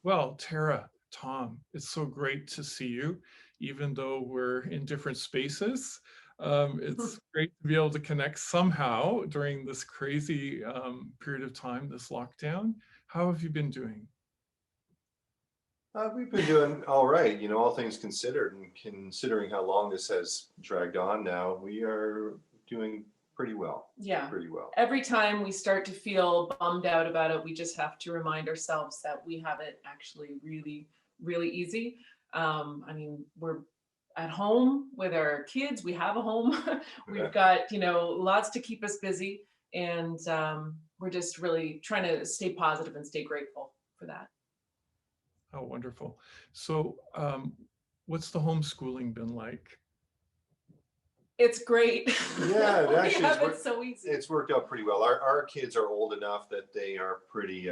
Well, Tara, Tom, it's so great to see you, even though we're in different spaces. It's great to be able to connect somehow during this crazy period of time, this lockdown. How have you been doing? We've been doing all right, all things considered, and considering how long this has dragged on now, we are doing pretty well. Yeah. Pretty well. Every time we start to feel bummed out about it, we just have to remind ourselves that we have it actually really, really easy. I mean, we're at home with our kids. We have a home. We've got, lots to keep us busy. And we're just really trying to stay positive and stay grateful for that. Oh, wonderful. So, what's the homeschooling been like? It's great. Yeah, it We actually have it so easy. it's worked out pretty well. Our kids are old enough that they are pretty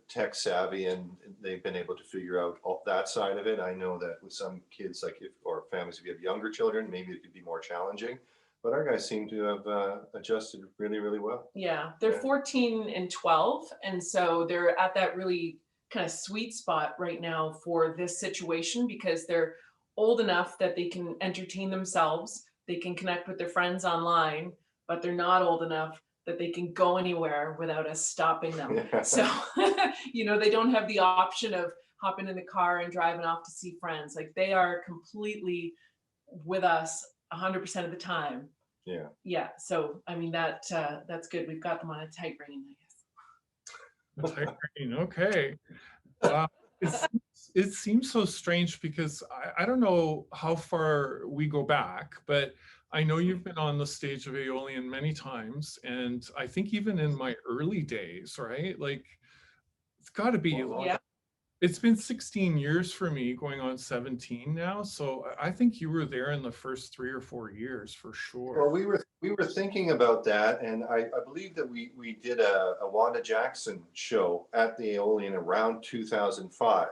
tech savvy, and they've been able to figure out all that side of it. I know that with some kids, like if or families, if you have younger children, maybe it could be more challenging. But our guys seem to have adjusted really, really well. Yeah, they're Yeah. 14 and 12. And so they're at that really kind of sweet spot right now for this situation because they're old enough that they can entertain themselves, they can connect with their friends online, but they're not old enough that they can go anywhere without us stopping them. So, they don't have the option of hopping in the car and driving off to see friends. Like they are completely with us 100% of the time. Yeah. Yeah, so I mean that's good. We've got them on a tight rein, I guess. A tight rein, okay. Wow. It seems so strange because I don't know how far we go back, but I know you've been on the stage of Aeolian many times, and I think even in my early days, right? Like it's got to be long. Yeah. It's been 16 years for me, going on 17 now. So I think you were there in the first 3 or 4 years for sure. Well, we were thinking about that, and I believe that we did a Wanda Jackson show at the Aeolian around 2005.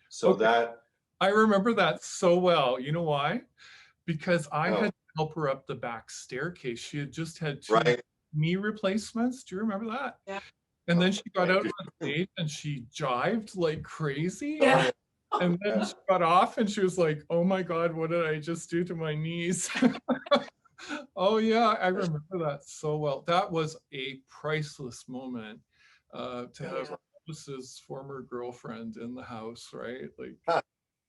So Okay. that I remember that so well. You know why? Because I oh, had to help her up the back staircase. She had just had two right. knee replacements. Do you remember that? Yeah. And then Oh, she got thank out you. on stage and she jived like crazy. Yeah. And then she got off and she was like, oh my God, what did I just do to my knees? Oh, yeah, I remember that so well. That was a priceless moment to have Yeah. Elvis's former girlfriend in the house, right? Like,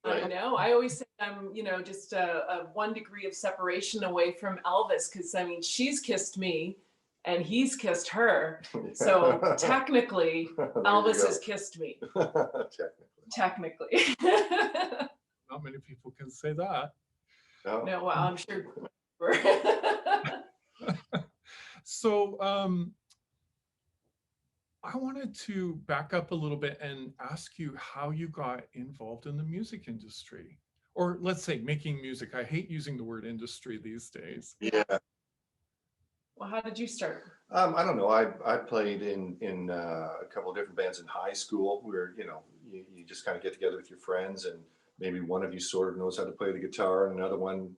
I know. I always say I'm, just a 1 degree of separation away from Elvis because I mean she's kissed me and he's kissed her. So technically There you Elvis go. has kissed me. Technically. Technically. not many people can say that. No. No, well, I'm sure. So, I wanted to back up a little bit and ask you how you got involved in the music industry, or let's say making music. I hate using the word industry these days. Yeah. Well, how did you start? I don't know. I played in a couple of different bands in high school where you just kind of get together with your friends, and maybe one of you sort of knows how to play the guitar and another one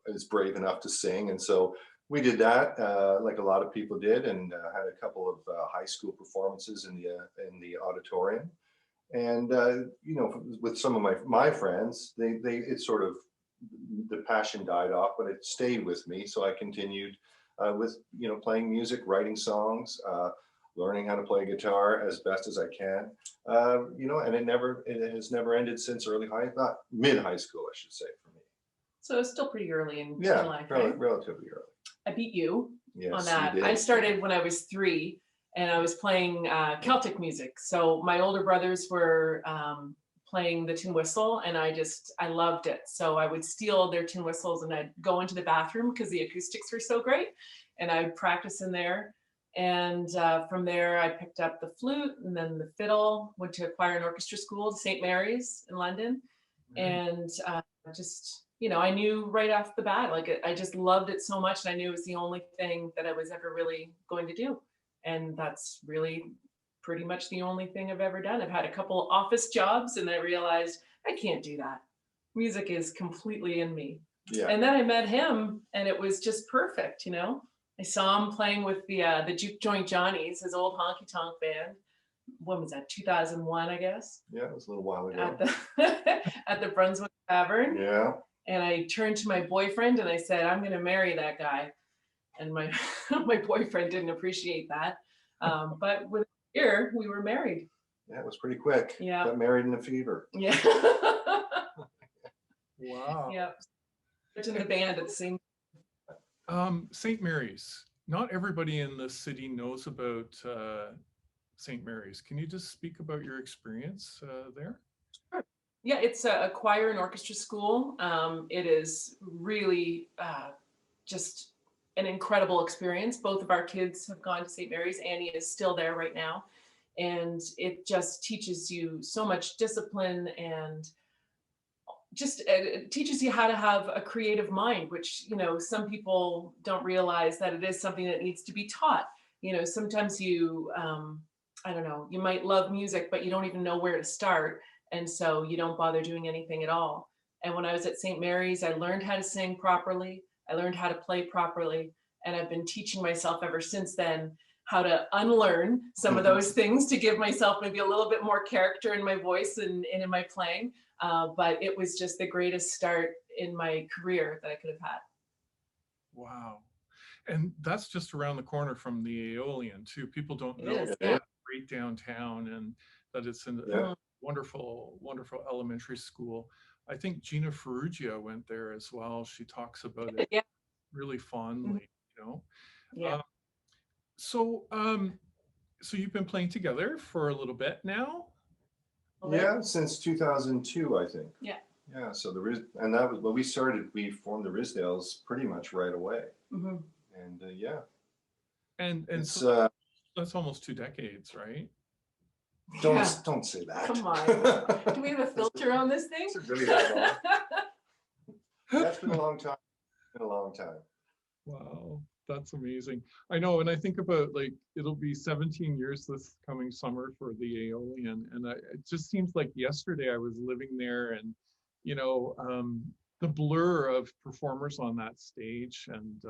is brave enough to sing. And so we did that, like a lot of people did, and had a couple of high school performances in the auditorium. And with some of my friends, they it sort of the passion died off, but it stayed with me. So I continued with playing music, writing songs, learning how to play guitar as best as I can. And it has never ended since not mid high school, I should say, for me. So it's still pretty early in Yeah, life, right? relatively early. I beat you Yes, on you that. did. I started when I was 3 and I was playing Celtic music. So my older brothers were playing the tin whistle and I loved it. So I would steal their tin whistles and I'd go into the bathroom because the acoustics were so great and I would practice in there. And from there, I picked up the flute and then the fiddle, went to choir and orchestra school, St. Mary's in London. And just, I knew right off the bat, like I just loved it so much. And I knew it was the only thing that I was ever really going to do. And that's really pretty much the only thing I've ever done. I've had a couple office jobs and I realized I can't do that. Music is completely in me. Yeah. And then I met him and it was just perfect, I saw him playing with the Juke Joint Johnnies, his old honky tonk band. when was that, 2001, I guess, Yeah, it was a little while at ago. the at the Brunswick Tavern. Yeah. And I turned to my boyfriend and I said, I'm going to marry that guy. And my my boyfriend didn't appreciate that. But within a year, we were married. Yeah, it was pretty quick. Yeah. Got married in a fever. Yeah. Wow. Yeah. Such in the band at the same. St. Mary's. Not everybody in the city knows about St. Mary's. Can you just speak about your experience there? Yeah, it's a choir and orchestra school. It is really just an incredible experience. Both of our kids have gone to St. Mary's. Annie is still there right now. And it just teaches you so much discipline and just it teaches you how to have a creative mind, which, you know, some people don't realize that it is something that needs to be taught. You know, sometimes you, I don't know, you might love music, but you don't even know where to start. And so you don't bother doing anything at all. And when I was at St. Mary's, I learned how to sing properly. I learned how to play properly. And I've been teaching myself ever since then how to unlearn some of those things to give myself maybe a little bit more character in my voice and in my playing. But it was just the greatest start in my career that I could have had. Wow. And that's just around the corner from the Aeolian too. People don't It know is, it's yeah. right downtown and that it's in Yeah. a wonderful, wonderful elementary school. I think Gina Ferrugia went there as well. She talks about it Yeah. really fondly, you know. Yeah. So so you've been playing together for a little bit now? Yeah, since 2002, I think. Yeah. Yeah, so and that was when we started, we formed the Risdales pretty much right away. Mm-hmm. And yeah. And It's, so that's almost 2 decades, right? don't say that. Come on. Do we have a filter on this thing? Is it really that long? That's been a long time. It's been a long time. Wow, that's amazing. I know, and I think about like it'll be 17 years this coming summer for the Aeolian, and it just seems like yesterday I was living there, and you know, the blur of performers on that stage, and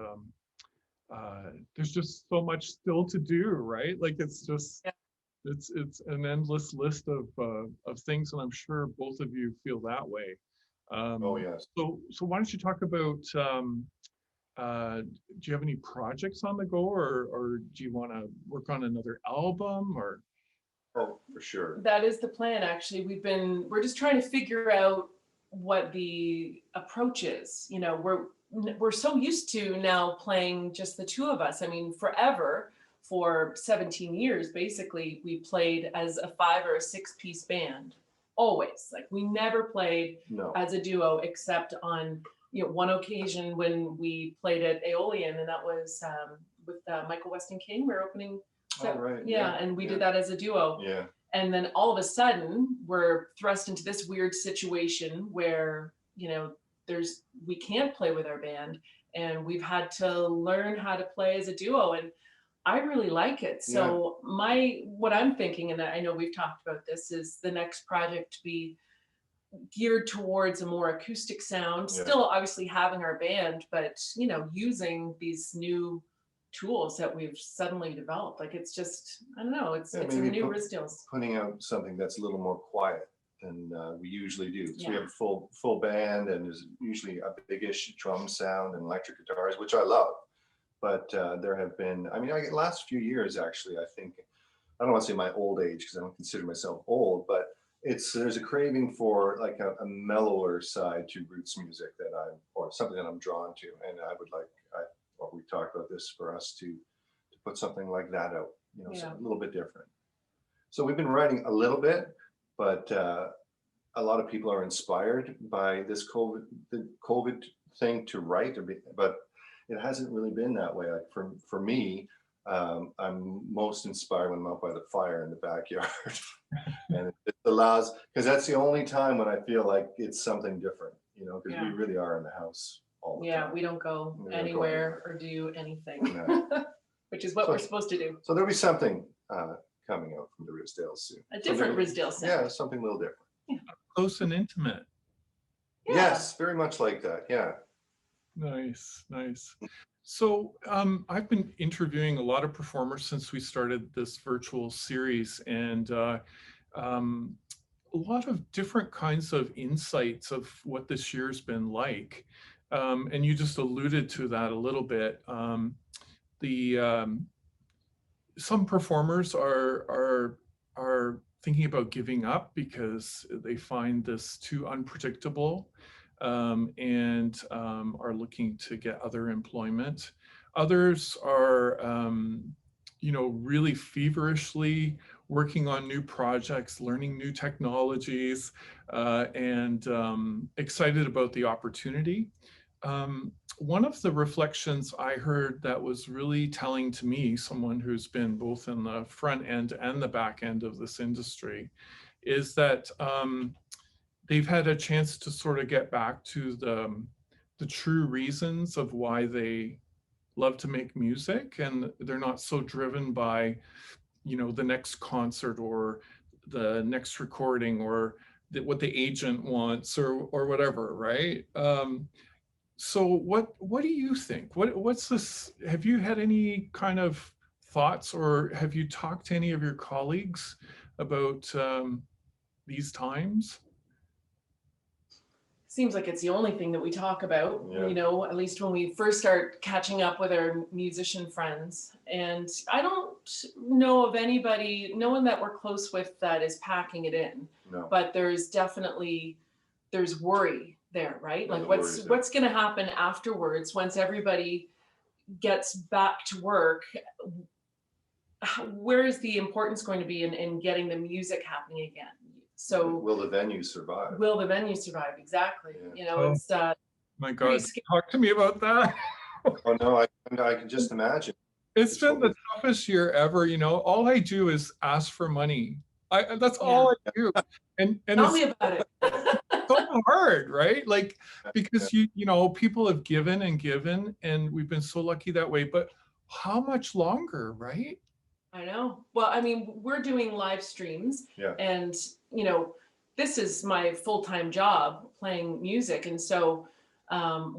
there's just so much still to do, right? Like it's just it's an endless list of things, and I'm sure both of you feel that way. Oh yes. So why don't you talk about do you have any projects on the go, or do you want to work on another album, or? Oh, for sure. That is the plan, actually. We're just trying to figure out what the approach is. You know, we're so used to now playing just the two of us. I mean, forever, for 17 years, basically, we played as a 5 or a 6 piece band. Always. Like we never played as a duo except on, you know, one occasion when we played at Aeolian, and that was with Michael Weston King. We're opening. Oh, right. Yeah, and we did that as a duo. Yeah. And then all of a sudden, we're thrust into this weird situation where, you know, we can't play with our band, and we've had to learn how to play as a duo. And I really like it. So what I'm thinking, and I know we've talked about this, is the next project to be geared towards a more acoustic sound, still obviously having our band, but, you know, using these new tools that we've suddenly developed. Like it's just, I don't know, it's a new Risdales. Putting out something that's a little more quiet than we usually do. So we have a full band, and there's usually a biggish drum sound and electric guitars, which I love. But there have been, I mean, last few years, actually, I think, I don't want to say my old age because I don't consider myself old, but there's a craving for like a mellower side to roots music or something that I'm drawn to. And I would like, we talked about this, for us to put something like that out, you know, so a little bit different. So we've been writing a little bit, but a lot of people are inspired by this COVID thing to write, but it hasn't really been that way. Like for me, I'm most inspired when I'm out by the fire in the backyard. And it allows, because that's the only time when I feel like it's something different, you know, because we really are in the house all the time. We don't go anywhere or do anything, which is what we're supposed to do. So there'll be something coming out from the Risdales soon. A different Risdale sound. Yeah, something a little different. Yeah. Close and intimate. Yes, very much like that. Yeah. Nice, nice. So I've been interviewing a lot of performers since we started this virtual series, and um, a lot of different kinds of insights of what this year's been like. And you just alluded to that a little bit. The Some performers are thinking about giving up because they find this too unpredictable, and are looking to get other employment. Others are, really feverishly working on new projects, learning new technologies, and excited about the opportunity. One of the reflections I heard that was really telling to me, someone who's been both in the front end and the back end of this industry, is that they've had a chance to sort of get back to the true reasons of why they love to make music, and they're not so driven by, the next concert or the next recording or what the agent wants or whatever, right? So what do you think? What's this? Have you had any kind of thoughts, or have you talked to any of your colleagues about these times? Seems like it's the only thing that we talk about, Yeah. at least when we first start catching up with our musician friends. And I don't know of anybody, no one that we're close with that is packing it in, No. but there's worry there, right? Yeah, Like the what's worries there. what's going to happen afterwards once everybody gets back to work? Where is the importance going to be in getting the music happening again? So Will the venue survive? will the venue survive? Exactly. Yeah. Oh, It's my pretty God, scary. talk to me about that. Oh no, I can just imagine. It's been totally- the toughest year ever. All I do is ask for money. That's Yeah. all I do, and Tell it's me about it. so hard, right? Like, because Yeah. people have given and given, and we've been so lucky that way. But how much longer, right? I know. Well, I mean, we're doing live streams, Yeah. and this is my full-time job playing music, and so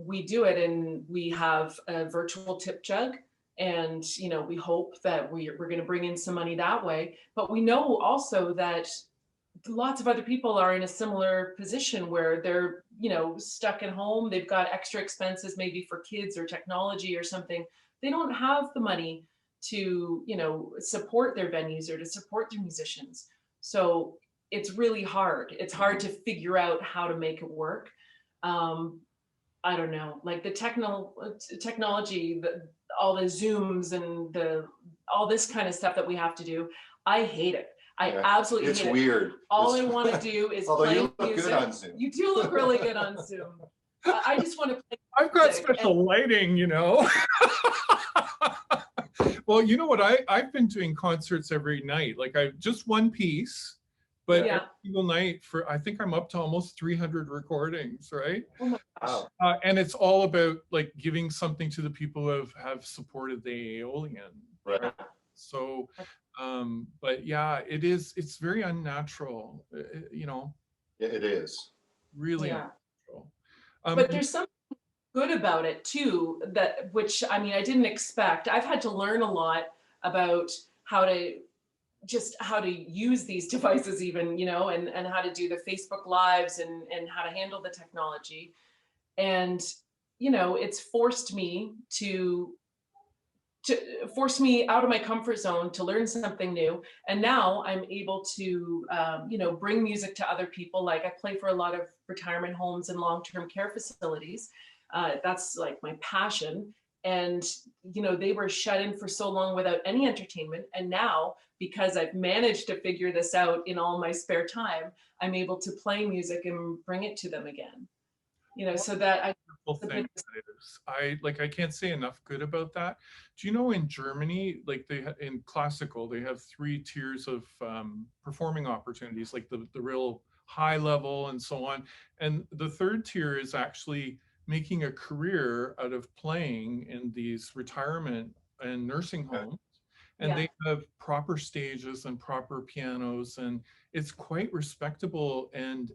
we do it, and we have a virtual tip jug, and we hope that we're going to bring in some money that way. But we know also that lots of other people are in a similar position where they're stuck at home. They've got extra expenses, maybe for kids or technology or something. They don't have the money to support their venues or to support their musicians. So it's really hard. It's hard to figure out how to make it work. I don't know, like the technology, all the Zooms and all this kind of stuff that we have to do. I hate it. I Yeah. absolutely It's hate it. weird. All It's- I want to do is Although play you look music. good on Zoom. You do look really good on Zoom. I just want to play. I've got music, special lighting, Well, you know what? I've been doing concerts every night. Like, I just one piece, but Yeah. every single night I think I'm up to almost 300 recordings, right? Oh my gosh. Wow. And it's all about like giving something to the people who have supported the Aeolian. Right. So, but yeah, it's very unnatural, Yeah, it is. really Yeah. unnatural. But there's something good about it too, which I mean I didn't expect. I've had to learn a lot about how to use these devices even, and how to do the Facebook lives and how to handle the technology. And it's forced me to force me out of my comfort zone to learn something new. And now I'm able to, bring music to other people. Like I play for a lot of retirement homes and long-term care facilities. That's like my passion. And, they were shut in for so long without any entertainment. And now, because I've managed to figure this out in all my spare time, I'm able to play music and bring it to them again. So that I Thing that it is. I can't say enough good about that. Do you know in Germany, like in classical, they have 3 tiers of performing opportunities, like the real high level and so on. And the 3rd tier is actually making a career out of playing in these retirement and nursing homes. And they have proper stages and proper pianos, and it's quite respectable, and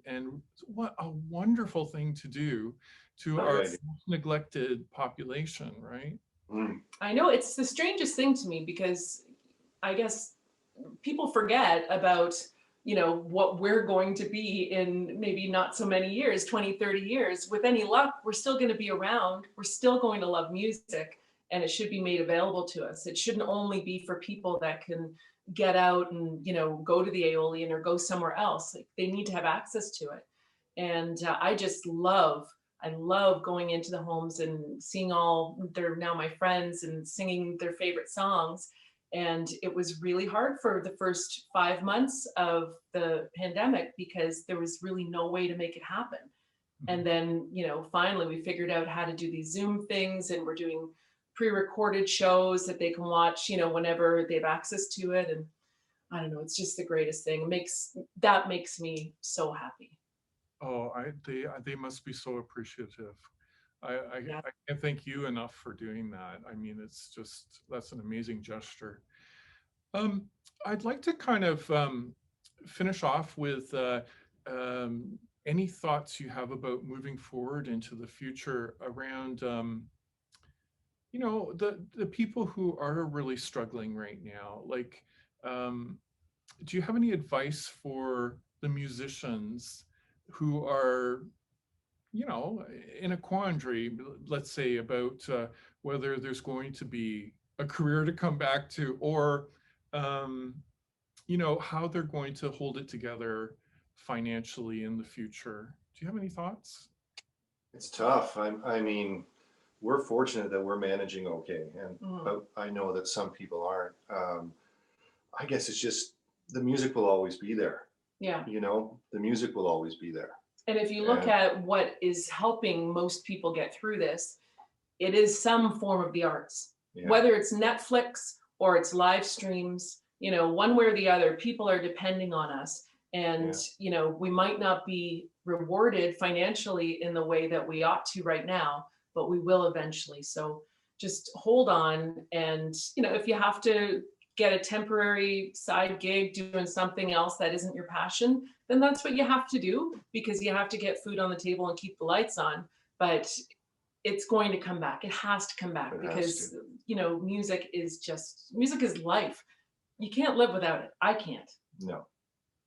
what a wonderful thing to do to our Right. neglected population, right? Mm. I know it's the strangest thing to me because I guess people forget about, what we're going to be in maybe not so many years, 20, 30 years. With any luck, we're still going to be around. We're still going to love music, and it should be made available to us. It shouldn't only be for people that can get out and, go to the Aeolian or go somewhere else. Like, they need to have access to it. And I love going into the homes and seeing all, they're now my friends, and singing their favorite songs. And it was really hard for the first 5 months of the pandemic because there was really no way to make it happen. And then, finally we figured out how to do these Zoom things, and we're doing pre-recorded shows that they can watch, whenever they have access to it. And I don't know, it's just the greatest thing. That makes me so happy. Oh, they must be so appreciative. Yeah. I can't thank you enough for doing that. I mean, that's an amazing gesture. I'd like to kind of finish off with any thoughts you have about moving forward into the future around, the people who are really struggling right now. Like, do you have any advice for the musicians who are, in a quandary, let's say, about whether there's going to be a career to come back to, or how they're going to hold it together financially in the future? Do you have any thoughts? It's tough. I mean, we're fortunate that we're managing okay, Mhm. but I know that some people aren't. I guess it's just the music will always be there. Yeah. The music will always be there. And if you look And at what is helping most people get through this, it is some form of the arts, yeah, whether it's Netflix or it's live streams, one way or the other, people are depending on us. And, we might not be rewarded financially in the way that we ought to right now, but we will eventually. So just hold on. And, if you have to get a temporary side gig doing something else that isn't your passion, then that's what you have to do, because you have to get food on the table and keep the lights on. But it's going to come back. It has to come back It has because, to. music is life. You can't live without it. I can't. No,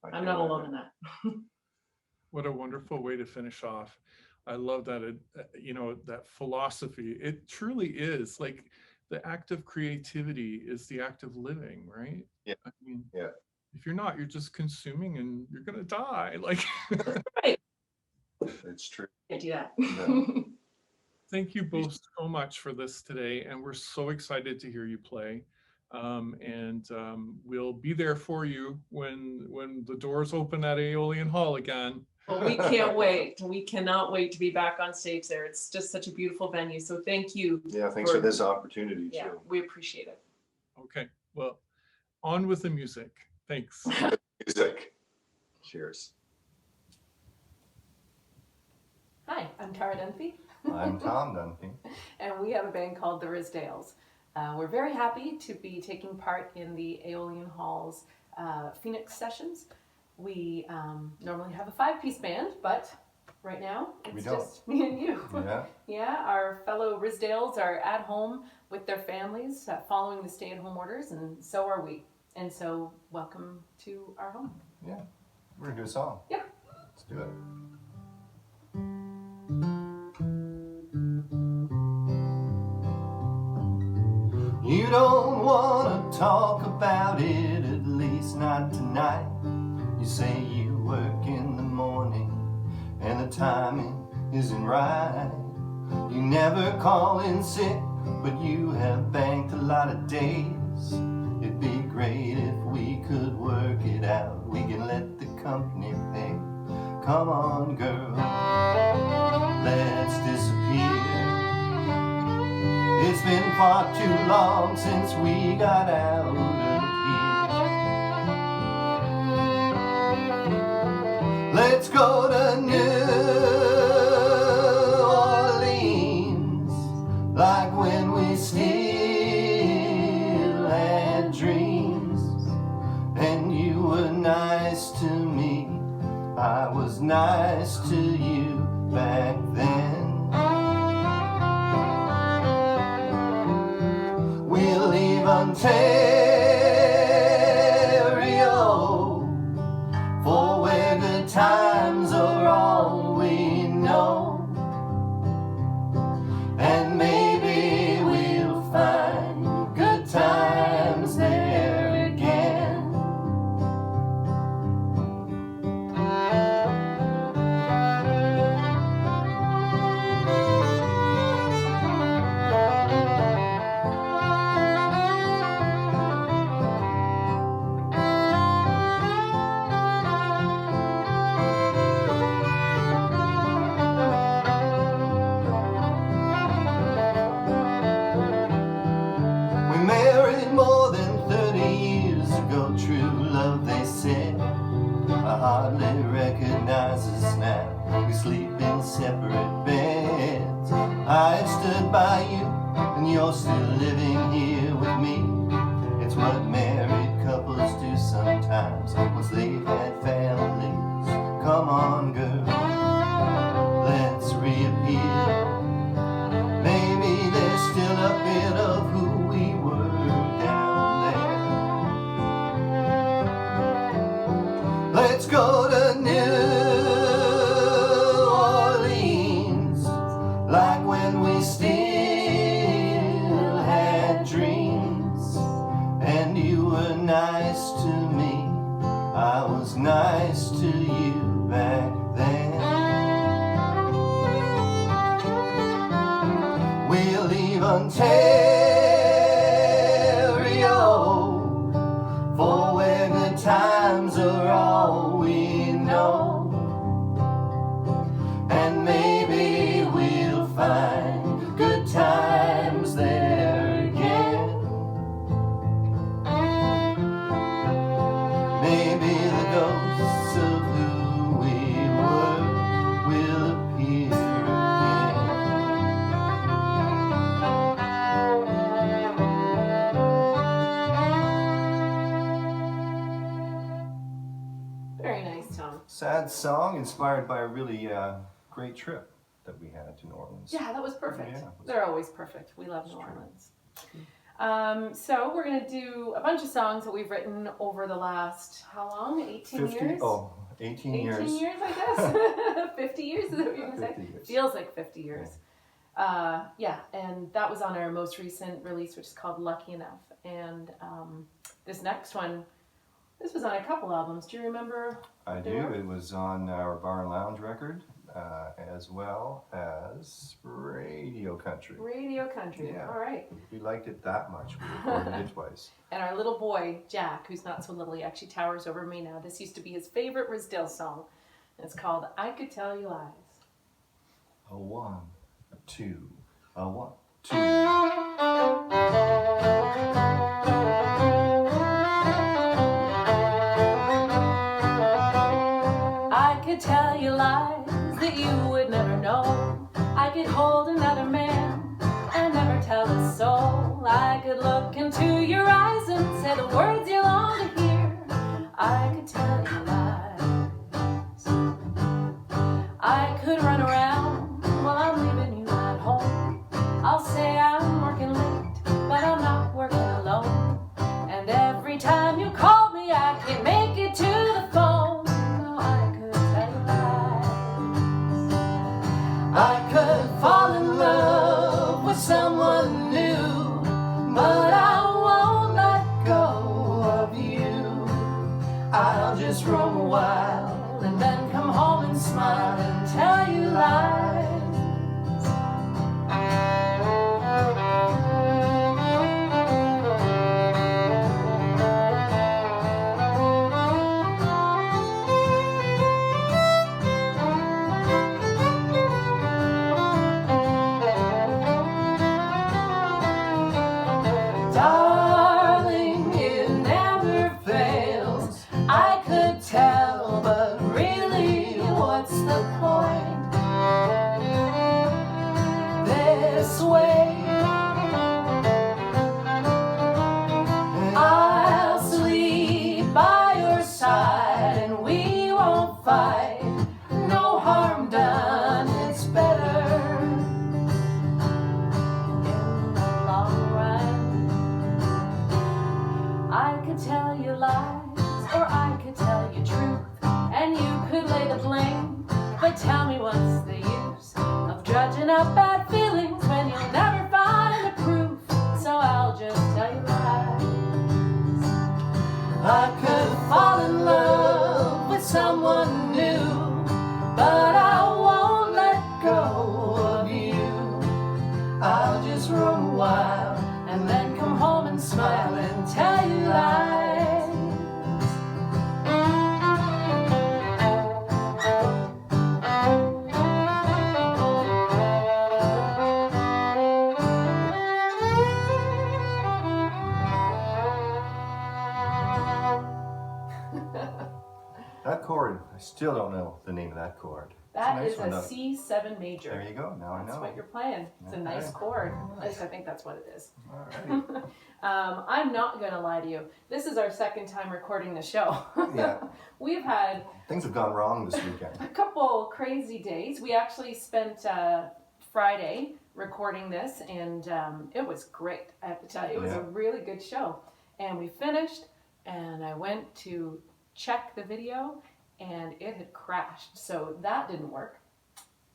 I I'm can't not alone either. in that. What a wonderful way to finish off. I love that, that philosophy. It truly is like the act of creativity is the act of living, right? Yeah. I mean, Yeah. if you're not, you're just consuming and you're going to die. Like, Right. It's true. Can't do that. No. thank you both so much for this today. And we're so excited to hear you play. We'll be there for you when the doors open at Aeolian Hall again. Well, we can't wait. We cannot wait to be back on stage there. It's just such a beautiful venue. So thank you. Yeah, thanks for this opportunity Yeah, too. we appreciate it. Okay, well, on with the music. Thanks. Music. Cheers. Hi, I'm Tara Dunphy, I'm Tom Dunphy. and we have a band called the Risdales. We're very happy to be taking part in the Aeolian Hall's Phoenix sessions. We normally have a 5-piece band, but right now it's just me and you. Yeah. Yeah, our fellow Risdales are at home with their families following the stay-at-home orders, and so are we. And so, welcome to our home. Yeah. We're gonna do a song. Yeah. Let's do it. You don't want to talk about it, at least not tonight. You say you work in the morning and the timing isn't right. You never call in sick, but you have banked a lot of days. It'd be great if we could work it out. We can let the company pay. Come on, girl, let's disappear. It's been far too long since we got out of here. Let's go to New Orleans, like when we still had dreams. And you were nice to me, I was nice to you back then. Ontario, for where good times are all we know, and maybe we'll find good times there again. We married more than 30 years ago, true love they said. I hardly recognize us now, we sleep in separate beds. I stood by you and you're still living here with me. It's what married couples do sometimes once they've had families. Come on girl, let's reappear. Maybe there's still a bit of who we were down there. Let's go to New Orleans, like when we still had dreams. And you were nice to me, I was nice to you back then. We'll leave Ontario, for where good times are all we know, and maybe we'll find good times there again. Maybe the ghosts of who we were will appear again. Very nice, Tom. Sad song inspired by a really great trip that we had to New Orleans. Yeah, that was perfect. Yeah. They're always perfect. We love New Orleans. So we're going to do a bunch of songs that we've written over the last, how long? 18 years? 18 18 years. years, I guess. 50 years, is that what you're going to say? 50 years. Feels like 50 years. Yeah, and that was on our most recent release, which is called Lucky Enough. And this next one, this was on a couple albums. Do you remember? I do. It was on our Bar and Lounge record, as well as Radio Country. Radio Country. Yeah. All right. We liked it that much. We recorded it twice. And our little boy, Jack, who's not so little, he actually towers over me now. This used to be his favorite Risdale song. And it's called I Could Tell You Lies. A 1, a 2, a 1, 2. I could tell you lies that you would never know. I could hold another man and never tell a soul. I could look into your eyes and say the words you long to hear. I could tell you lies. I could run around while I'm leaving you at home. I'll say I'm working late, but I'm not working alone. And every time you call me, I can't make it to the phone. No, I could tell you lies. I could fall in love with someone new, but I won't let go of you. I'll just roam a while and then come home and smile and tell you lies. Darling, it never fails. I could tell, but really, what's the point? This way, I'll sleep by your side and we won't fight. No harm done, it's better in the long run. and you could lay the blame. But tell me what's the use of judging up bad feelings when you'll never find the proof? So I'll just tell you lies. I could fall in love with someone new, but I won't let go of you. I'll just run a while and then come home and smile and tell you lies. That chord, I still don't know the name of that chord. That nice is one, a though. C7 major. There you go. Now I That's know. what you're playing. It's a nice Okay. chord. All At right. least I think that's what it is. All right. I'm not going to lie to you. This is our second time recording the show. Yeah. We've had Things have gone wrong this weekend. a couple crazy days. We actually spent Friday recording this, and it was great. I have to tell you, it was Yeah. a really good show. And we finished, and I went to check the video, and it had crashed. So that didn't work.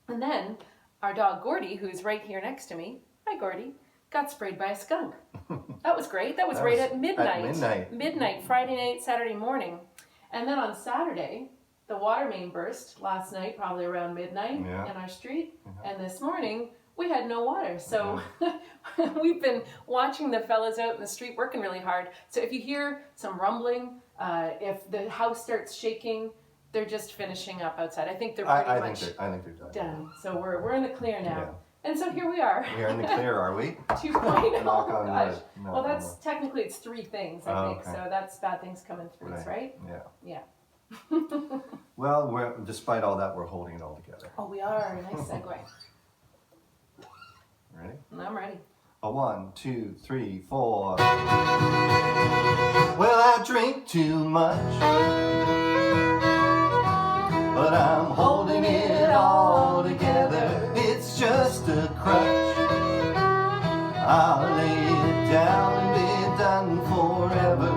And then our dog Gordy, who's right here next to me, hi Gordy, got sprayed by a skunk. That was great. That was That right was at midnight. at midnight. Midnight, Friday night, Saturday morning. And then on Saturday, the water main burst last night, probably around midnight Yeah. in our street. Yeah. And this morning, we had no water. So we've been watching the fellas out in the street working really hard. So if you hear some rumbling, if the house starts shaking, they're just finishing up outside. I think they're pretty I much think they're done. done. So we're in the clear now. Yeah. And so here we are. We are in the clear, are we? 2.0. Knock on Gosh. wood. No, Well, no, that's technically it's three things, I Oh, think. okay. So that's bad things coming through, right? Yeah. Yeah. Well, despite all that, we're holding it all together. Oh, we are. Nice segue. Ready? And I'm ready. A 1, 2, 3, 4. Well, I drink too much, but I'm holding it all together. It's just a crutch. I'll lay it down and be done forever.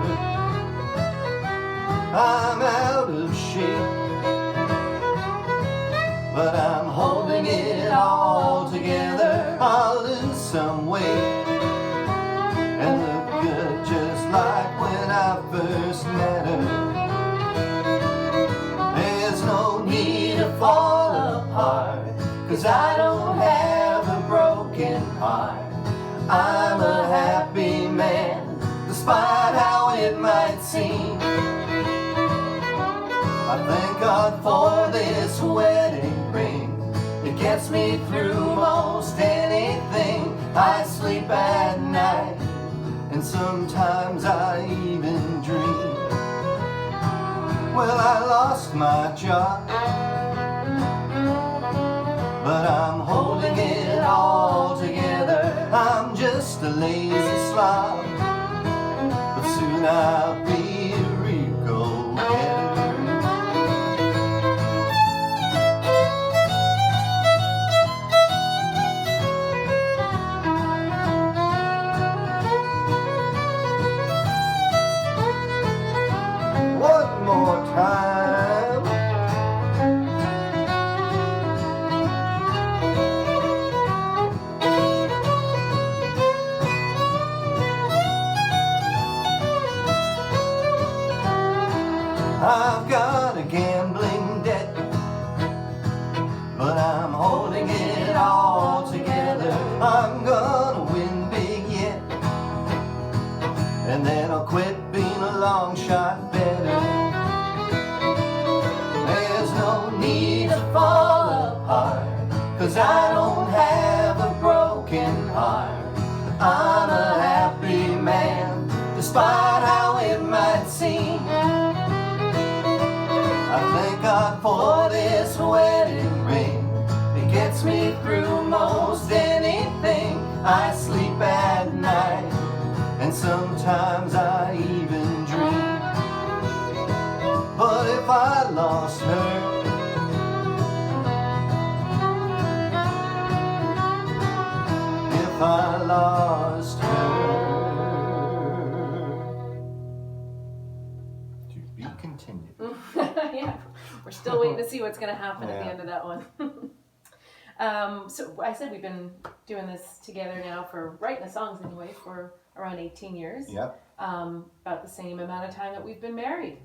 I'm out of shape, but I'm holding it all together. I'll lose some weight and look good just like when I first met her. There's no need to fall apart, 'cause I don't have a broken heart. I'm a happy man, despite how it might seem. I thank God for this wedding ring. It gets me through most anything. I sleep at night, and sometimes I even dream. Well, I lost my job, but I'm holding it all together. I'm just a lazy slob, but soon I'll be a real go-getter. One more time. I've got a gambling debt, but I'm holding it all together. I'm gonna win big yet, and then I'll quit being a long shot better. There's no need to fall apart, 'cause I don't have a broken heart. I'm a happy man, despite how it might seem. I thank God for this wedding ring. It gets me through most anything. I sleep at night, and sometimes I even dream. But if I lost her, if I lost her, to be continued. Yeah. We're still waiting to see what's going to happen at the Yeah. end of that one. So I said we've been doing this together now for writing the songs anyway for around 18 years. Yep. About the same amount of time that we've been married.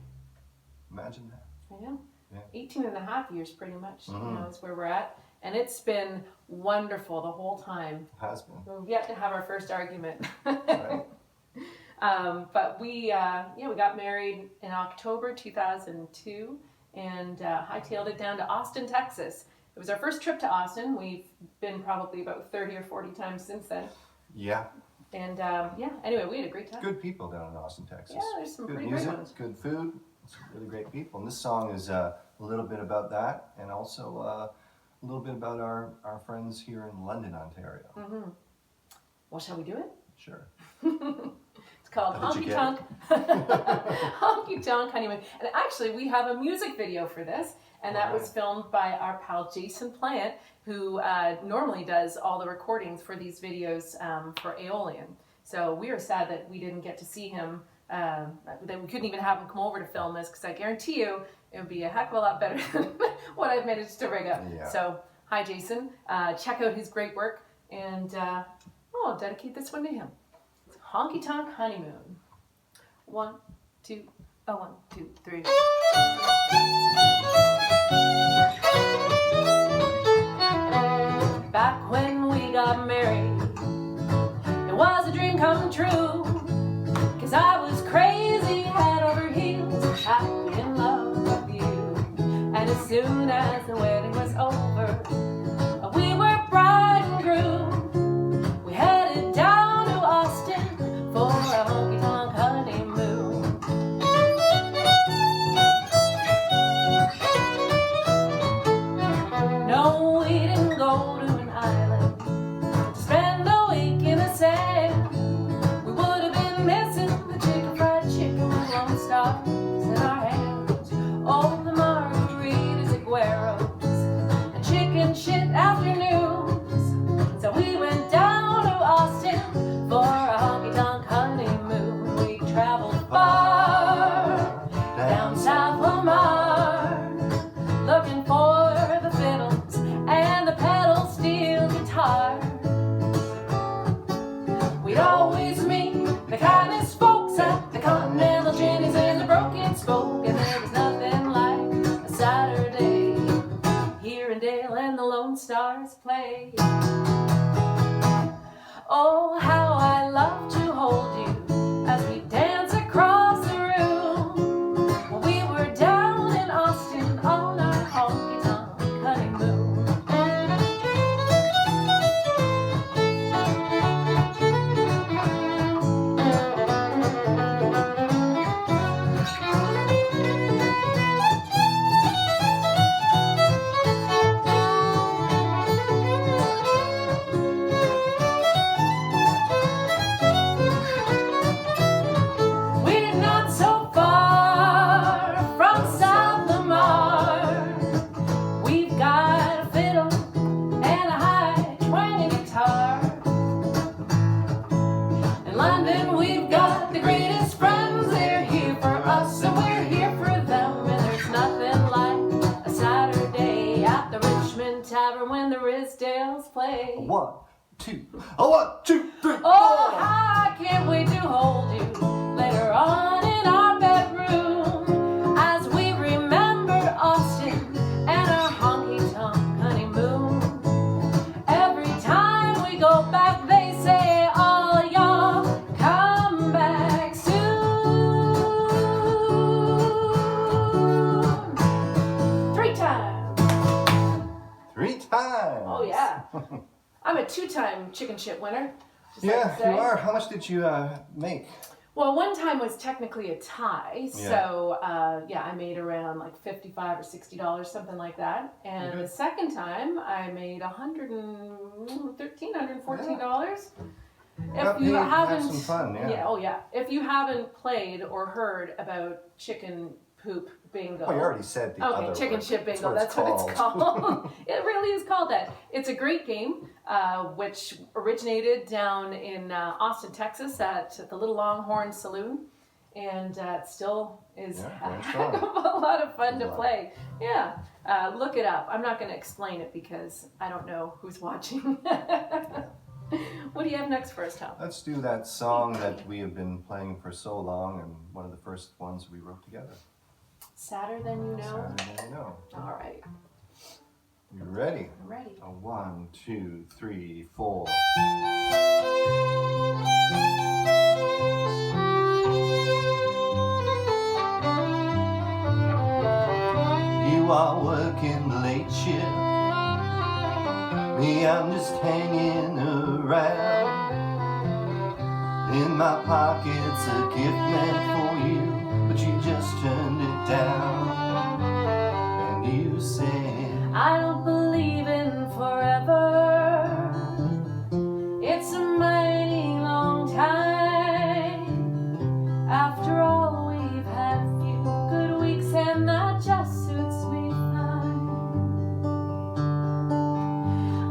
Imagine that. I know. Yeah. 18 and a half years pretty much, Mhm. you know, is where we're at. And it's been wonderful the whole time. Has been. We've yet to have our first argument. Right. But we got married in October 2002 and hightailed it down to Austin, Texas. It was our first trip to Austin. We've been probably about 30 or 40 times since then. Yeah. And anyway, we had a great time. Good people down in Austin, Texas. Yeah, there's some Good pretty music, great ones. good food, some really great people. And this song is a little bit about that, and also a little bit about our friends here in London, Ontario. Mm-hmm. Well, shall we do it? Sure. It's called How did you Honky get Tonk Honky Tonk Honeymoon. And actually, we have a music video for this, and that was filmed by our pal Jason Plant, who normally does all the recordings for these videos for Aeolian. So we are sad that we didn't get to see him, that we couldn't even have him come over to film this, because I guarantee you it would be a heck of a lot better than what I've managed to rig up. Yeah. So, hi Jason, check out his great work, and I'll dedicate this one to him. It's Honky Tonk Honeymoon. 1, 2, 1, 2, 3. Back when we got married, it was a dream come true, 'cause I was crazy head over heels, happy in love with you. And as soon as the wedding was over, we were bride and groom. We headed down to Austin for a honky-tonk honeymoon. No, we didn't go to an island to spend a week in the sand. We would have been missing the chicken fried chicken with Lone Stars in our hands. Oh, the margaritas at Guero's and chicken shit afternoons. So we went down to Austin for a honky-tonk honeymoon. We traveled far down South Lamar, looking for the fiddles and the pedal steel guitar. We'd always meet the kindest folks at the Continental Jenny's and the Broken Spoke, and there was nothing like a Saturday here in Dale and the Lone Stars play. Oh, how I love to hold you as we dance across the room. Well, we were down in Austin on our honky-tonk honeymoon. We're not so far from South Lamar. We've got a fiddle and a high twanging guitar. In London we've got the greatest friends. They're here for us and we're here for them. And there's nothing like a Saturday at the Richmond Tavern when the Risdales play. 1, 2, 1, 2, 3, 4. Oh, how I can't wait to hold you later on in our bedroom as we remembered Austin and our honky-tonk honeymoon. Every time we go back, they say, "Oh, y'all come back soon." 3 times. 3 times. Oh yeah. I'm a 2-time chicken shit winner. just like Yeah, to say. you are. How much did you make? Well, one time was technically a tie, Yeah. so I made around like $55 or $60, something like that. And the second time, I made $114. Got If you paid to have haven't, some fun, yeah. If you haven't played or heard about chicken poop bingo. Oh, you already said the other Okay, chicken word. shit bingo. That's what it's called. It really is called that. It's a great game, which originated down in Austin, Texas, at the Little Longhorn Saloon, and it still is Yeah, a very heck strong. of a lot of fun to Wow. play. Yeah, look it up. I'm not going to explain it because I don't know who's watching. What do you have next for us, Tom? Let's do that song that we have been playing for so long, and one of the first ones we wrote together. Sadder Than You Know? Sadder Than You Know. All right, You ready? I'm ready. 1, 2, 3, 4. You are working the late shift. Me, I'm just hanging around. In my pocket's a gift meant for you, but you just turned it down. And you said, I don't believe in forever. It's a mighty long time. After all, we've had a few good weeks, and that just suits me fine.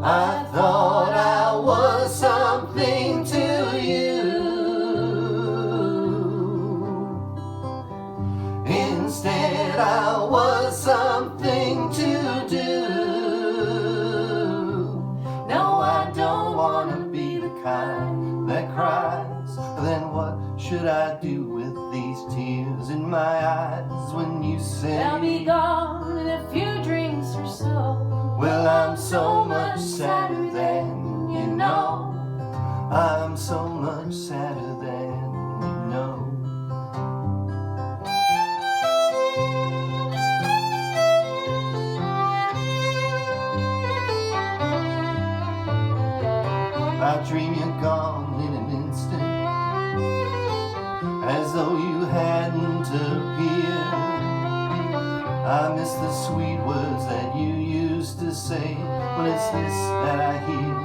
I thought I was something to you. Instead, I was something to do. No, I don't want to be the kind that cries. Then what should I do with these tears in my eyes when you say they'll be gone in a few drinks or so? Well, I'm so much sadder than you know. I'm so much sadder than you know. I dream you're gone in an instant, as though you hadn't appeared. I miss the sweet words that you used to say. When it's this that I hear,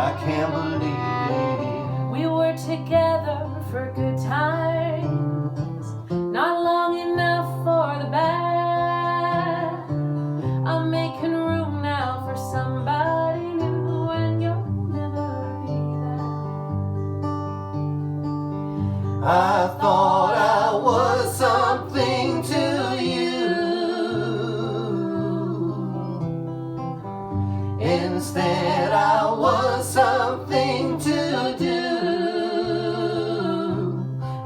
I can't believe it. We were together for good times, not long enough for the bad. I'm making room now for somebody new, and you'll never be there. I thought I was something to you. Instead, I was something to do.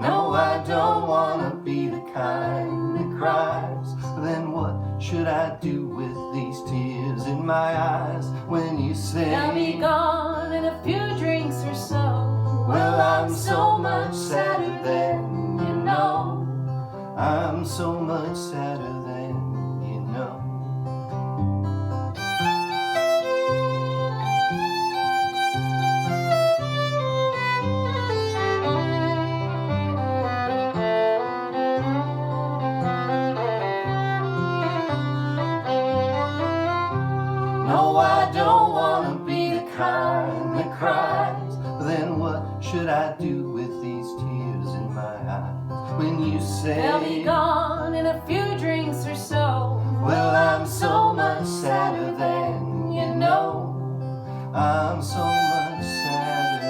No, I don't want to be the kind that cries. Then what should I do with these tears in my eyes when you say they'll be gone in a few drinks or so? Well, I'm so much sadder than you know. I'm so much sadder than you know. No, I don't want to be the kind that cries. Then what should I do with these tears in my eyes when you say they'll be gone in a few drinks or so? Well, I'm so much sadder than you know. I'm so much sadder.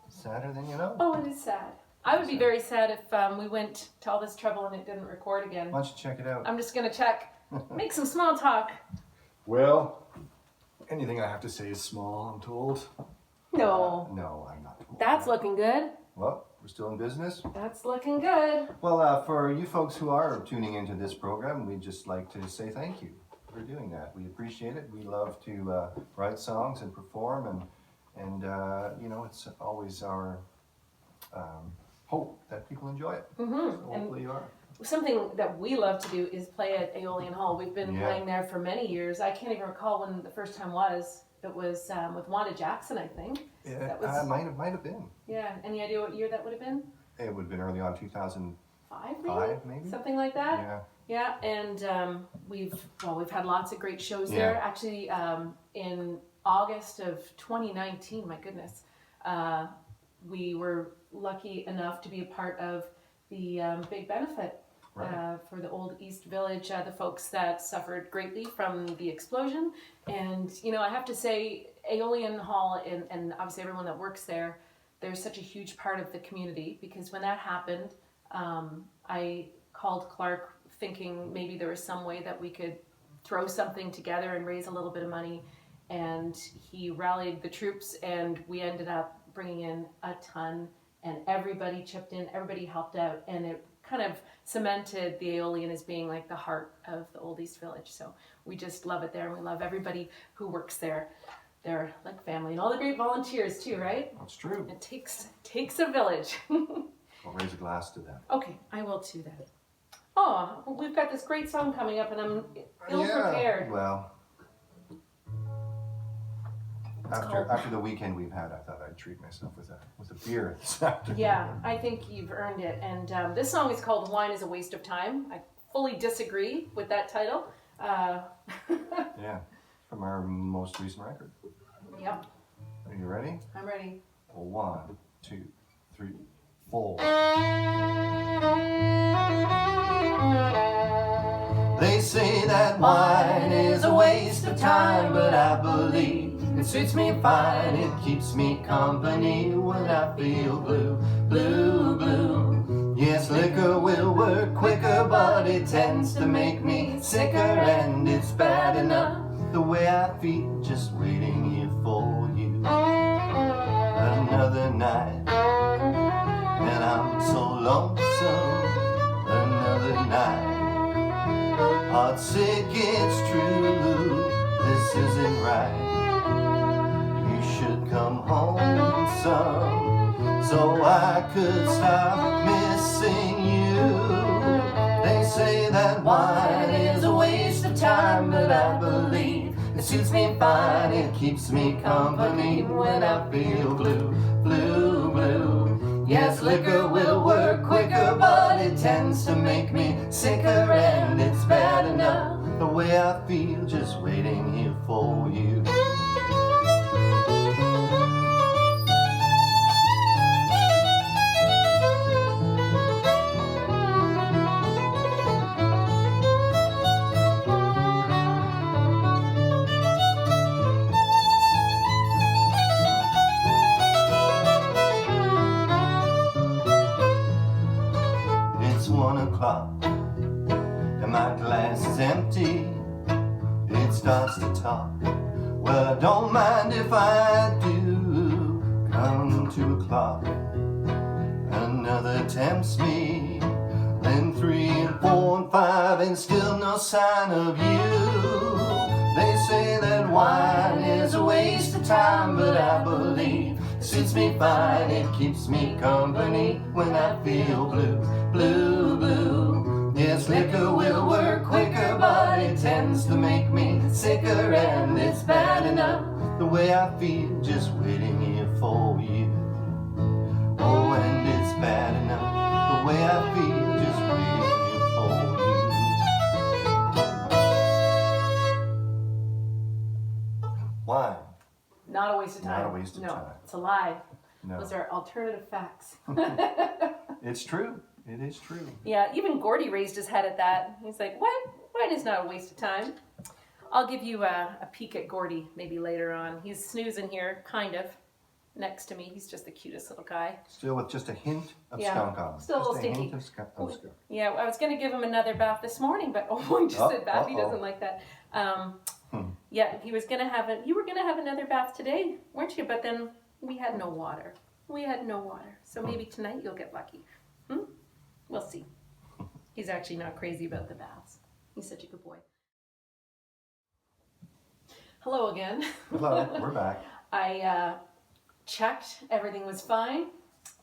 Sadder than you know? Oh, it is sad. I would be very sad if we went to all this trouble and it didn't record again. Why don't you check it out? I'm just going to check. Make some small talk. Well, anything I have to say is small, I'm told. No. No, I'm not told. That's looking good. Well, we're still in business. That's looking good. Well, for you folks who are tuning into this program, we'd just like to say thank you for doing that. We appreciate it. We love to write songs and perform, and you know, it's always our hope that people enjoy it. Mm-hmm. So hopefully you are. Something that we love to do is play at Aeolian Hall. We've been playing there for many years. I can't even recall when the first time was. It was with Wanda Jackson, I think. Yeah, that was, might have been. Yeah, any idea what year that would have been? It would have been early on 2005, maybe? Something like that? Yeah. Yeah, and we've had lots of great shows Yeah. there. Actually, in August of 2019, my goodness, we were lucky enough to be a part of the big benefit for the old East Village, the folks that suffered greatly from the explosion. And, you know, I have to say, Aeolian Hall and obviously everyone that works there, they're such a huge part of the community, because when that happened, I called Clark thinking maybe there was some way that we could throw something together and raise a little bit of money, and he rallied the troops, and we ended up bringing in a ton, and everybody chipped in, everybody helped out, and it kind of cemented the Aeolian as being like the heart of the Old East Village. So we just love it there, and we love everybody who works there. They're like family, and all the great volunteers too, right? That's true. It takes a village. I'll raise a glass to them. Okay, I will too then. Oh, well, we've got this great song coming up, and I'm ill-prepared. Well, called- after the weekend we've had, I thought I'd treat myself with a beer this afternoon. Yeah, I think you've earned it. And this song is called "Wine is a Waste of Time." I fully disagree with that title. Yeah, from our most recent record. Yep, Are you ready? I'm ready. Well, 1, 2, 3, 4. They say that wine is a waste of time, but I believe it suits me fine. It keeps me company when I feel blue, blue, blue. Yes, liquor will work quicker, but it tends to make me sicker, and it's bad enough the way I feel just waiting here for you. Another night, and I'm so lonesome. Another night, heartsick, it's true, this isn't right. You should come home some, so I could stop missing you. They say that wine is a waste of time, but I believe it suits me fine. It keeps me company when I feel blue, blue, blue. Yes, liquor will work quicker, but it tends to make me sicker, and it's bad enough the way I feel just waiting here for you. It's 1 o'clock and my glass is empty. It starts to talk. Well, I don't mind if I do. Come 2 o'clock, another tempts me. Then 3 and 4 and 5, and still no sign of you. They say that wine is a waste of time, but I believe it suits me fine. It keeps me company when I feel blue, blue, blue. Yes, liquor will work quicker, but it tends to make me sicker, and it's bad enough the way I feel just waiting here for you. Oh, and it's bad enough the way I feel just waiting here for you. Why? Not a waste of time. Not a waste of no, time. it's a lie. No. Those are alternative facts. It's true. It is true. Yeah, even Gordy raised his head at that. He's like, what? Wine is not a waste of time. I'll give you a peek at Gordy maybe later on. He's snoozing here, kind of, next to me. He's just the cutest little guy. Still with just a hint of Yeah, skunk on him. still a little Just stinky. hint of skunk. Yeah, I was going to give him another bath this morning, but oh, I just said bath. He doesn't like that. Yeah, he was going to have you were going to have another bath today, weren't you? But then we had no water. So maybe tonight you'll get lucky. We'll see. He's actually not crazy about the baths. He's such a good boy. Hello again. Hello, we're back. I checked, everything was fine.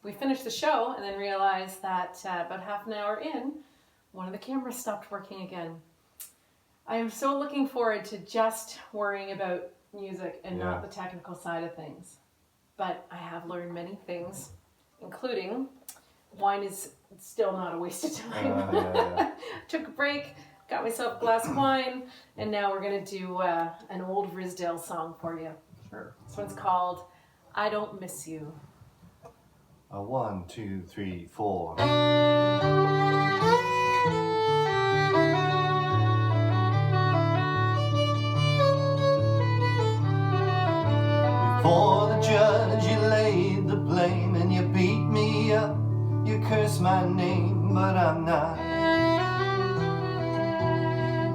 We finished the show and then realized that about half an hour in, one of the cameras stopped working again. I am so looking forward to just worrying about music and not the technical side of things. But I have learned many things, including wine is still not a waste of time. Took a break, got myself a glass of wine, and now we're going to do an old Risdale song for you. Sure. This one's called I Don't Miss You. 1, 2, 3, 4. You curse my name, but I'm not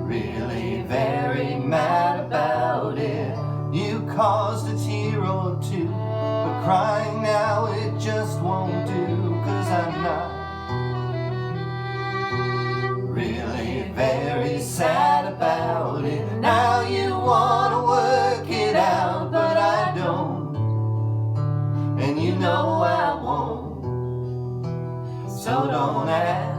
really very mad about it. You caused a tear or two, but crying now it just won't do, 'cause I'm not really very sad about it. Now you wanna work it out, but I don't, and you know I won't, so don't ask.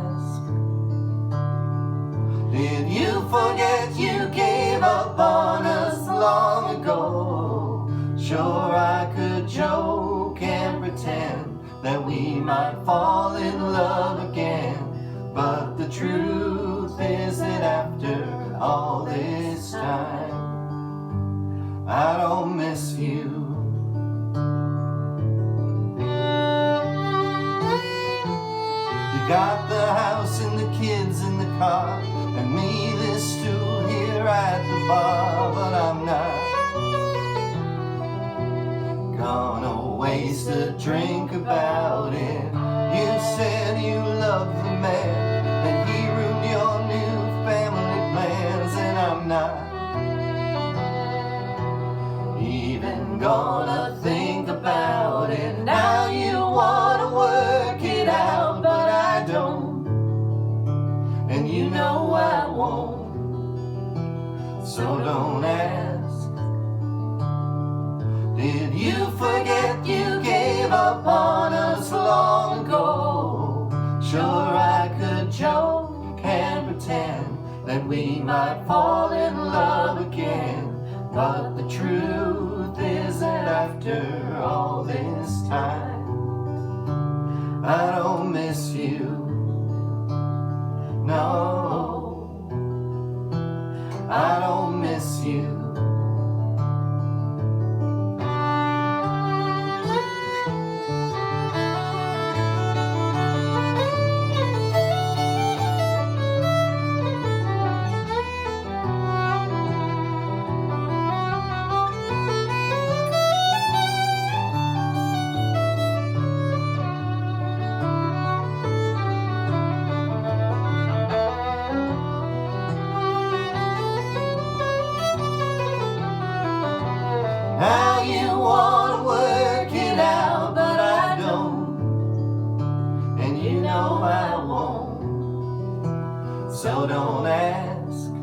Did you forget you gave up on us long ago? Sure, I could joke and pretend that we might fall in love again, but the truth is that after all this time, I don't miss you. You got the house and the kids in the car, and me this stool here at the bar, but I'm not gonna waste a drink about it. You said you loved the man, and he ruined your new family plans, and I'm not even gonna think about it. Now you wanna work it out, but I don't, and you know I won't, so don't ask. Did you forget you gave up on us long ago? Sure, I could joke and pretend that we might fall in love again, but the truth is that after all this time, I don't miss you. No, I don't miss you. Now you wanna work it out, but I don't, and you know I won't, so don't ask.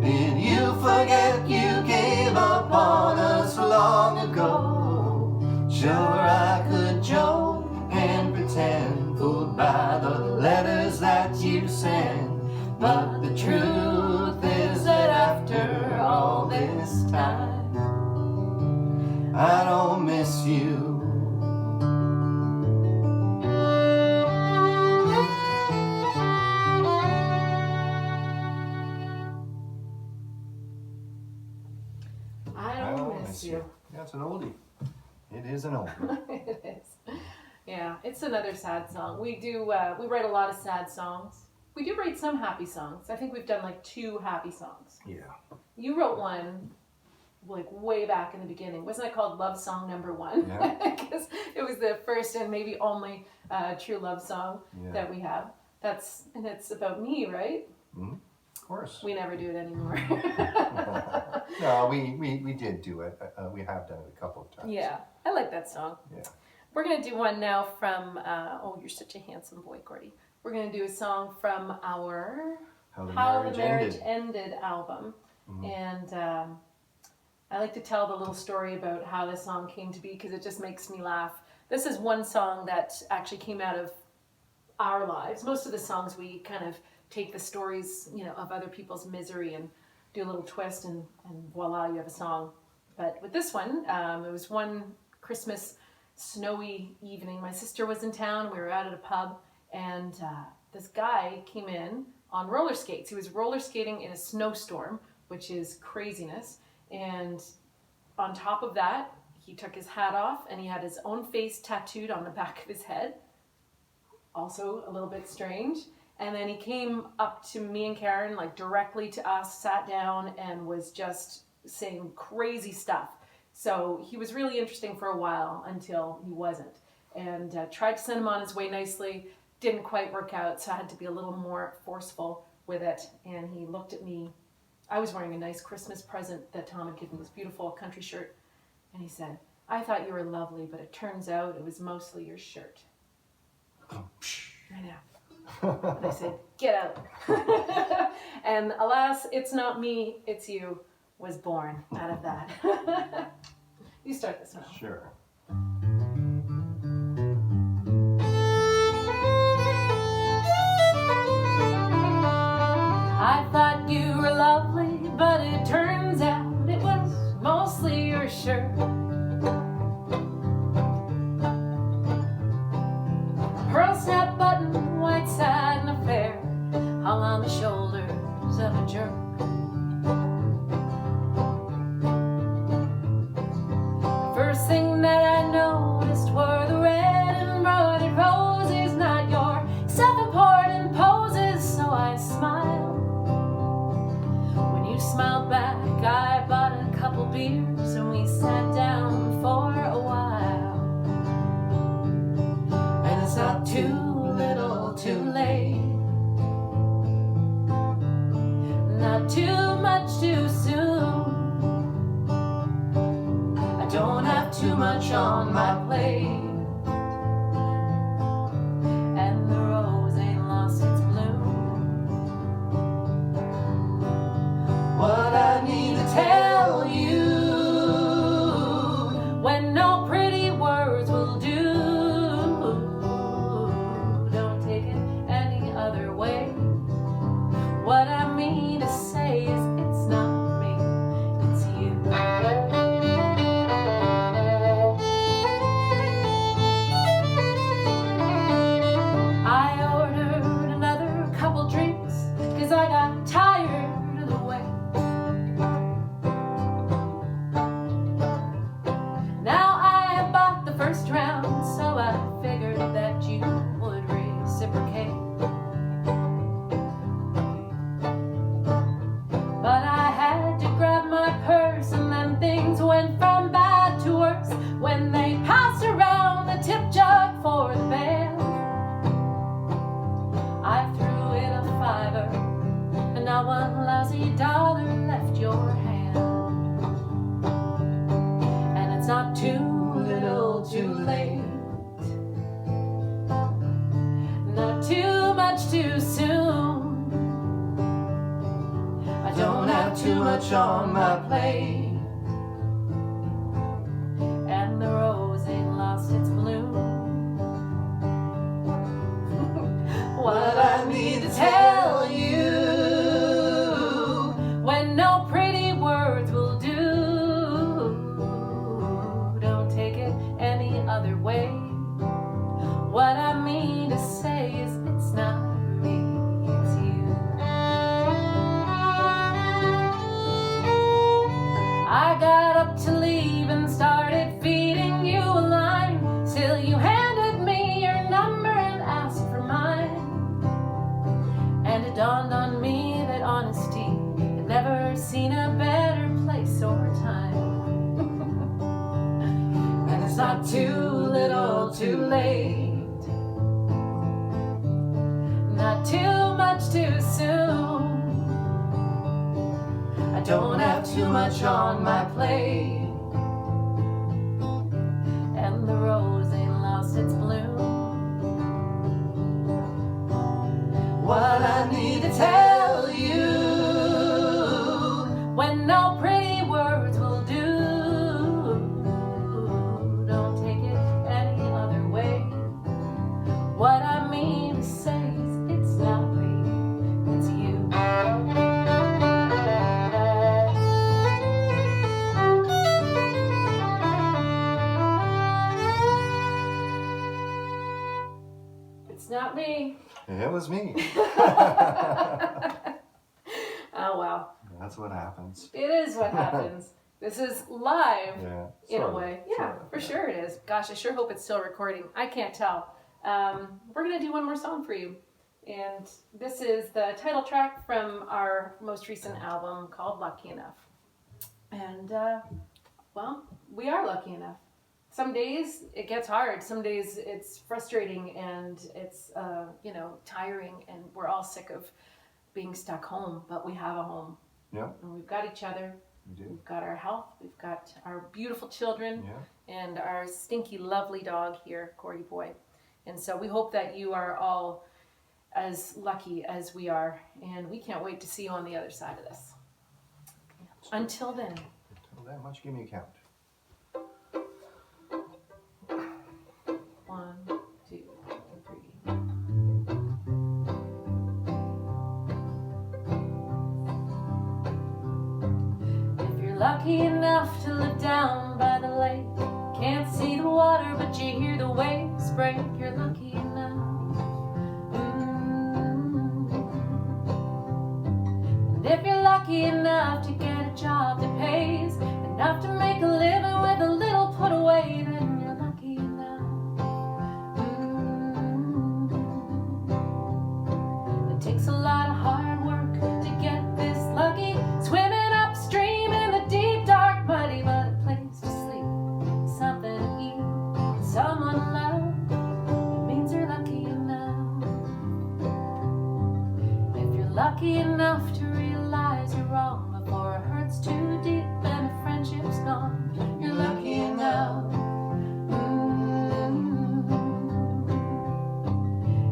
Did you forget you gave up on us long ago? Sure, I could joke and pretend, fooled by the letters that you send, but the truth is that after all this time, I don't miss you. I don't miss you. Yeah, it's an oldie. It is an oldie. It is. Yeah, it's another sad song. We write a lot of sad songs. We do write some happy songs. I think we've done like 2 happy songs. Yeah. You wrote one like way back in the beginning. Wasn't it called Love Song Number 1? Yeah. Because it was the first and maybe only true love song that we have. And it's about me, right? Mm-hmm. Of course. We never do it anymore. No, we did do it. We have done it a couple of times. Yeah, I like that song. Yeah. We're going to do one now from, oh, you're such a handsome boy, Cordy. We're going to do a song from our How the Marriage Ended album. Mm-hmm. And I like to tell the little story about how this song came to be because it just makes me laugh. This is one song that actually came out of our lives. Most of the songs we kind of take the stories, of other people's misery and do a little twist and voila, you have a song. But with this one, it was one Christmas snowy evening. My sister was in town. We were out at a pub, and this guy came in on roller skates. He was roller skating in a snowstorm, which is craziness. And on top of that, he took his hat off, and he had his own face tattooed on the back of his head. Also a little bit strange. And then he came up to me and Karen, like directly to us, sat down, and was just saying crazy stuff. So he was really interesting for a while until he wasn't. and tried to send him on his way nicely. Didn't quite work out, so I had to be a little more forceful with it. And he looked at me. I was wearing a nice Christmas present that Tom had given me, this beautiful country shirt. And he said, "I thought you were lovely, but it turns out it was mostly your shirt." I know. And I said, "Get out." And alas, "It's not me, it's you" was born out of that. You start this one. Sure. I thought you were lovely, but it turns out it was mostly your shirt. Pearl snap button, white satin affair, hung on the shoulders of a jerk. The first thing that I noticed were the red embroidered roses, not your self-important poses, so I smiled. When you smiled back, I bought a couple beers and we sat down for a while. And it's not too little, too late, not too much too soon. I don't have too much on my plate, and the rose ain't lost its bloom. What I need to tell you, when no pretty words will do, don't take it any other way. What I mean to say is it's not me, it's you. I ordered another couple drinks, 'cause I got tired of the wait. Now I have bought the first round, so I figured that you would reciprocate. But I had to grab my purse, and then things went from bad to worse when they passed around the tip jug for the band. I threw in a $5, and not one lousy dollar left your hand. And it's not too little, too late, not too much too soon. I don't have too much on my plate, and the rose ain't lost its bloom. What I need to tell you, when no pretty words will do, don't take it any other way. What I mean to say is it's not me, it's you. I got up to leave and started feeding you a line, till you handed me your number and asked for mine. And it dawned on me that honesty had never seen a better place or time. And it's not too little, too late, not too much too soon. I don't have too much on my plate, and the rose ain't lost its bloom. What I need to tell you, when no pretty words will do, don't take it any other way. What I mean to say is it's not me, it's you. It's not me. It was me. Oh, wow. That's what happens. It is what happens. This is live Yeah. in sort a of, way. sort Yeah, of, for yeah. sure it is. Gosh, I sure hope it's still recording. I can't tell. We're going to do one more song for you. And this is the title track from our most recent album called Lucky Enough. And, well, we are lucky enough some days it gets hard. Some days it's frustrating and it's, tiring, and we're all sick of being stuck home, but we have a home. Yeah. And we've got each other. We do. We've got our health. We've got our beautiful children. Yeah. And our stinky, lovely dog here, Cordy Boy. And so we hope that you are all as lucky as we are. And we can't wait to see you on the other side of this. Until then. Until then, why don't you give me a count? 1, 2, 3. If you're lucky enough to live down by the lake, can't see the water but you hear the waves break, you're lucky enough. And if you're lucky enough to get a job that pays enough to make a living with a little put away, then you're lucky enough. It takes a lot of hard work to get this lucky, swimming upstream in the deep dark muddy, but a place to sleep, something to eat, someone to love, it means you're lucky enough. If you're lucky enough to realize you're wrong before it hurts too deep and the friendship's gone, you're lucky enough.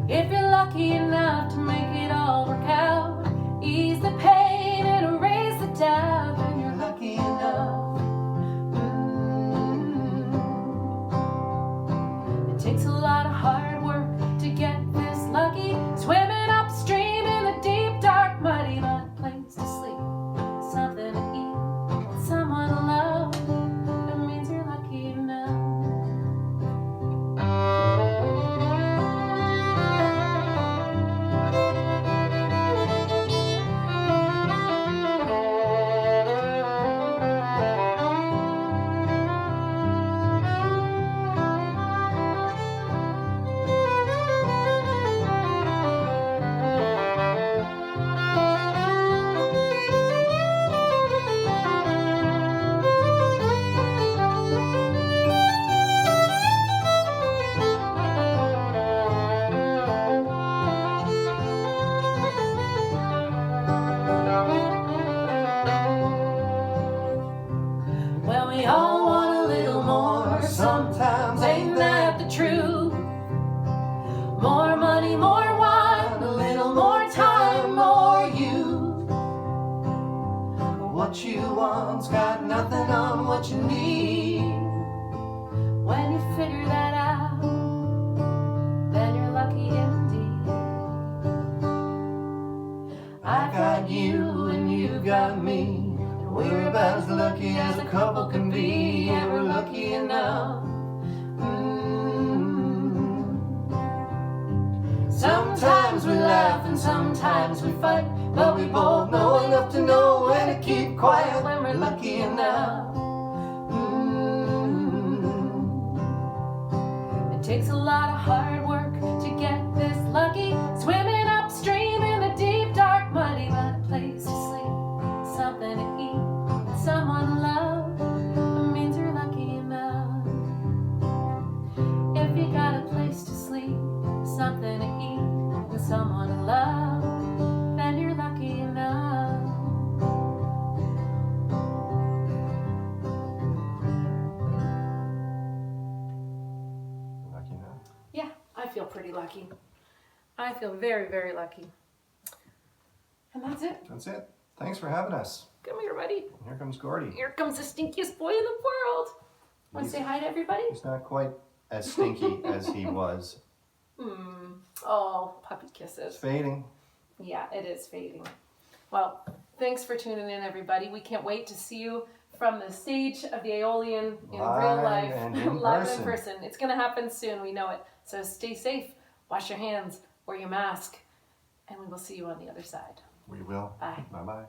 If you're lucky enough to make it all work out, ease the pain and erase the doubt, then you're lucky enough. It takes a lot of hard work to get this lucky, swimming upstream in the deep dark muddy, but a place to sleep, something to eat, someone to love, it means you're lucky enough. Well, we all want a little more. Sometimes ain't that the truth? More money, more wine, a little more time, more you. What you want's got nothing on what you need. When you figure that out, then you're lucky indeed. I got you and you got me. We're about as lucky as a couple can be, and we're lucky enough. Sometimes we laugh and sometimes we fight, but we both know enough to know when to keep quiet when we're lucky enough. It takes a lot of hard work to get this lucky, swimming upstream in the deep dark muddy, but a place to sleep, something to eat, someone to love, it means you're lucky enough. If you got a place to sleep, something to eat, and someone to love, then you're lucky enough. Lucky enough. Yeah, I feel pretty lucky. I feel very, very lucky. And that's it. That's it. Thanks for having us. Come here, buddy. And here comes Gordy. Here comes the stinkiest boy in the world. Want to say hi to everybody? He's not quite as stinky as he was. Oh, puppy It's kisses. fading. Yeah, it is fading. Well, thanks for tuning in, everybody. We can't wait to see you from the stage of the Aeolian in real Live life, and in live person. in person. It's going to happen soon. We know it. So stay safe, wash your hands, wear your mask, and we will see you on the other side. We will. Bye. Bye-bye.